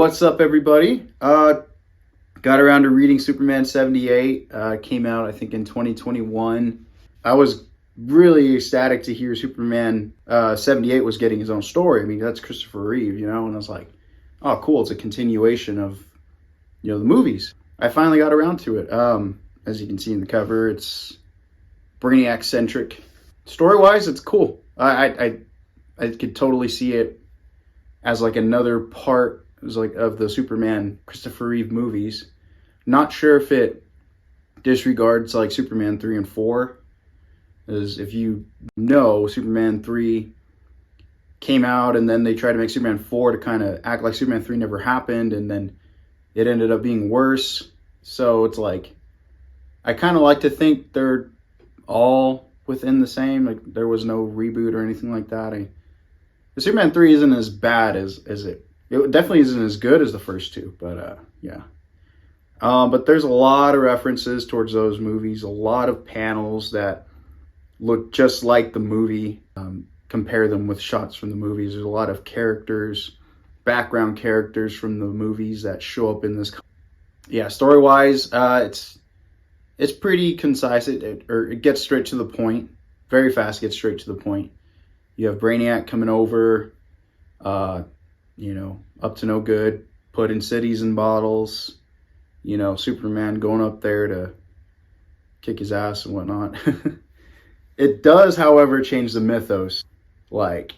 What's up, everybody? Got around to reading Superman 78. Came out, I think, in 2021. I was really ecstatic to hear Superman 78 was getting his own story. I mean, that's Christopher Reeve, and I was like, oh, cool. It's a continuation of, the movies. I finally got around to it. As you can see in the cover, it's Brainiac-centric. Story-wise, it's cool. I could totally see it as like another part of the Superman Christopher Reeve movies. Not sure if it disregards like Superman 3 and 4. As if you know, Superman 3 came out and then they tried to make Superman 4 to kind of act like Superman 3 never happened, and then it ended up being worse. So it's like, I kind of like to think they're all within the same. Like, there was no reboot or anything like that. The Superman 3 isn't as bad as it definitely isn't as good as the first two, but yeah. But there's a lot of references towards those movies, a lot of panels that look just like the movie. Compare them with shots from the movies. There's a lot of characters, background characters from the movies that show up in this. Yeah, story-wise, it's pretty concise. It gets straight to the point. Very fast, gets straight to the point. You have Brainiac coming over, up to no good, putting cities in bottles, Superman going up there to kick his ass and whatnot. It does, however, change the mythos, like,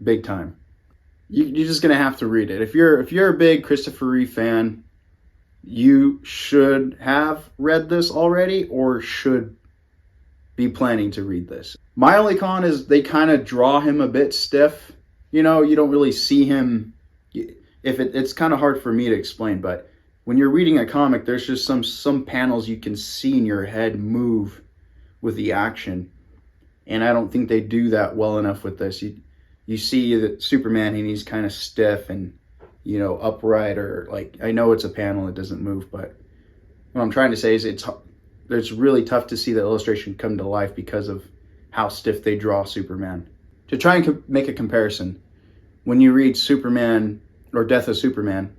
big time. You're just going to have to read it. If you're a big Christopher Reeve fan, you should have read this already or should be planning to read this. My only con is they kind of draw him a bit stiff. You don't really see him. It's kind of hard for me to explain, but when you're reading a comic, there's just some panels you can see in your head move with the action, and I don't think they do that well enough with this. You see that Superman, and he's kind of stiff and upright, or like, I know it's a panel, it doesn't move, but what I'm trying to say is it's really tough to see the illustration come to life because of how stiff they draw Superman. To try and make a comparison, when you read Superman or Death of Superman,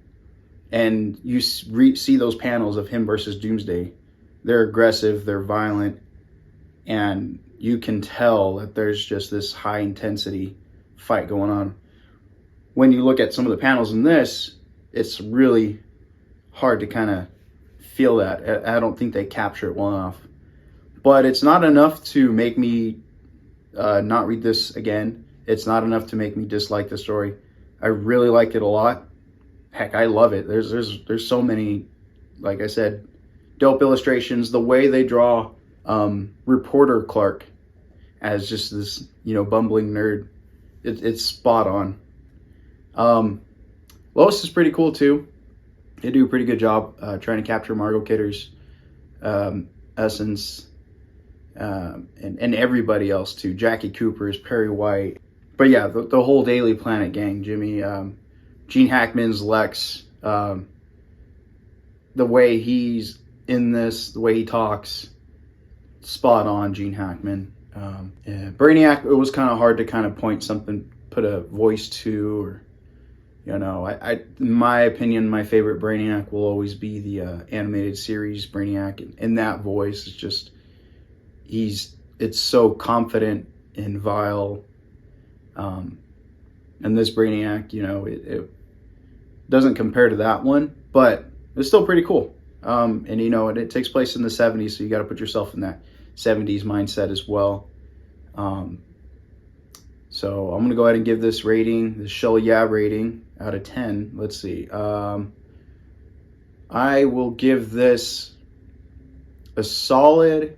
and you see those panels of him versus Doomsday, they're aggressive, they're violent, and you can tell that there's just this high intensity fight going on. When you look at some of the panels in this, it's really hard to kind of feel that. I don't think they capture it well enough. But it's not enough to make me not read this again. It's not enough to make me dislike the story. I really like it a lot. Heck, I love it. There's so many, like I said, dope illustrations. The way they draw reporter Clark as just this, bumbling nerd, it's spot on. Lois is pretty cool too. They do a pretty good job trying to capture Margot Kidder's essence, and everybody else too. Jackie Cooper's, Perry White. But yeah, the whole Daily Planet gang, Jimmy, Gene Hackman's Lex, the way he's in this, the way he talks, spot on, Gene Hackman. Brainiac, it was kind of hard to kind of put a voice to, or, in my opinion, my favorite Brainiac will always be the animated series Brainiac. And that voice is just, it's so confident and vile. And this Brainiac, it doesn't compare to that one, but it's still pretty cool. And it takes place in the 70s, so you got to put yourself in that 70s mindset as well. So I'm going to go ahead and give this rating, the SHELLYEAH rating, out of 10. Let's see. I will give this a solid...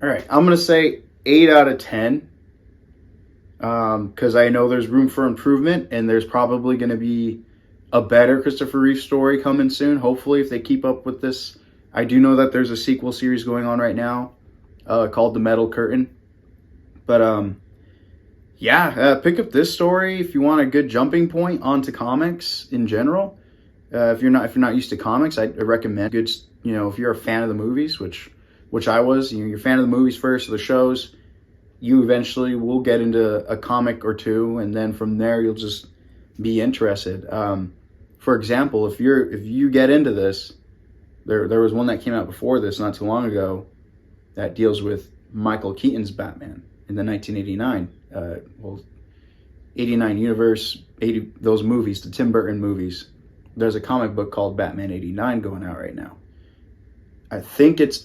All right, I'm going to say 8 out of 10. Because I know there's room for improvement, and there's probably going to be a better Christopher Reeve story coming soon, hopefully, if they keep up with this. I do know that there's a sequel series going on right now called The Metal Curtain. But pick up this story if you want a good jumping point onto comics in general. If you're not used to comics, I recommend good. If you're a fan of the movies, which I was, you're a fan of the movies first, or the shows, you eventually will get into a comic or two, and then from there you'll just be interested. For example, if you get into this, there was one that came out before this not too long ago that deals with Michael Keaton's Batman in the 1989 89 universe, those movies, the Tim Burton movies. There's a comic book called Batman 89 going out right now. I think it's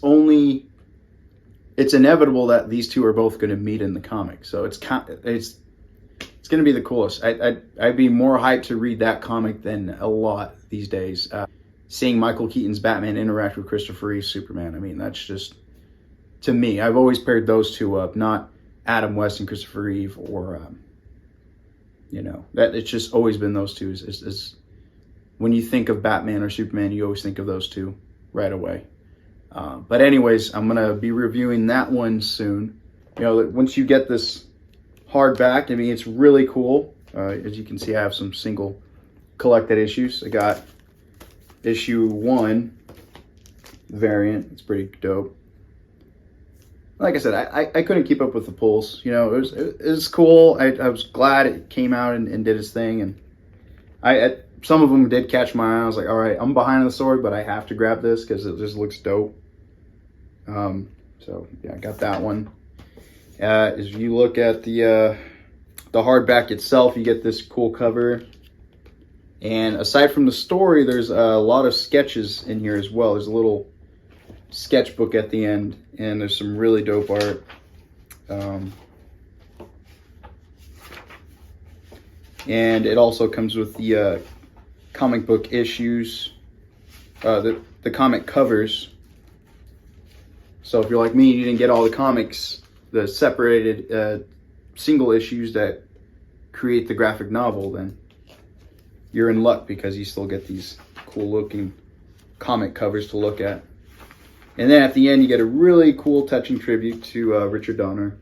inevitable that these two are both going to meet in the comic. So it's going to be the coolest. I'd be more hyped to read that comic than a lot these days. Seeing Michael Keaton's Batman interact with Christopher Reeve's Superman, I mean, that's just, to me, I've always paired those two up, not Adam West and Christopher Reeve, or that it's just always been those two. Is when you think of Batman or Superman, you always think of those two right away. But anyways, I'm gonna be reviewing that one soon. Once you get this hardback, I mean, it's really cool. As you can see, I have some single collected issues. I got issue 1 variant. It's pretty dope. Like I said, I couldn't keep up with the pulls. It was cool. I was glad it came out and did its thing. And some of them did catch my eye. I was like, all right, I'm behind the story, but I have to grab this because it just looks dope. So yeah, I got that one. As you look at the hardback itself, you get this cool cover. And aside from the story, there's a lot of sketches in here as well. There's a little sketchbook at the end, and there's some really dope art. And it also comes with the comic book issues, the comic covers. So if you're like me, you didn't get all the comics, the separated single issues that create the graphic novel, then you're in luck because you still get these cool looking comic covers to look at. And then at the end, you get a really cool, touching tribute to Richard Donner.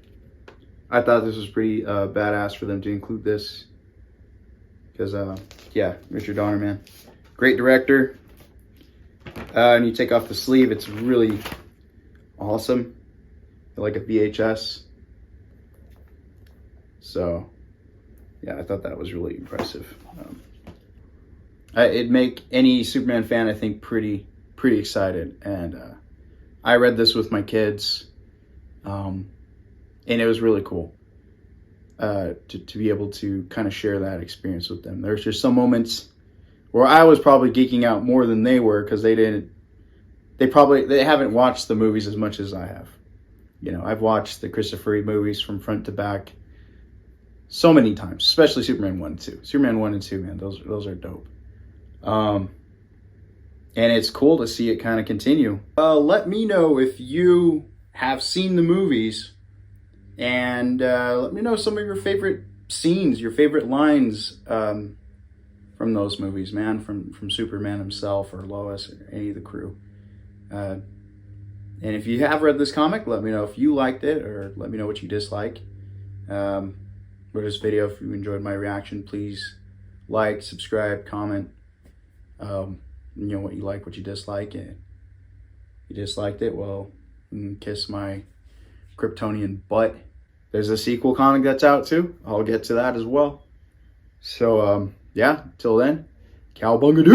I thought this was pretty badass for them to include this. Because, yeah, Richard Donner, man. Great director. And you take off the sleeve, it's really awesome. Like a VHS. So, yeah, I thought that was really impressive. It'd make any Superman fan, I think, pretty excited. And I read this with my kids, and it was really cool to be able to kind of share that experience with them. There's just some moments where I was probably geeking out more than they were because they haven't watched the movies as much as I have. I've watched the Christopher Reeve movies from front to back so many times, especially Superman 1 and 2. Superman 1 and 2, man, those are dope. And it's cool to see it kind of continue. Let me know if you have seen the movies, and let me know some of your favorite scenes, your favorite lines from those movies, man, from Superman himself or Lois or any of the crew. And if you have read this comic, let me know if you liked it, or let me know what you dislike. For this video, if you enjoyed my reaction, please like, subscribe, comment. What you like, what you dislike. And if you disliked it, well, kiss my Kryptonian butt. There's a sequel comic that's out too. I'll get to that as well. So, yeah, till then, cowabunga doo.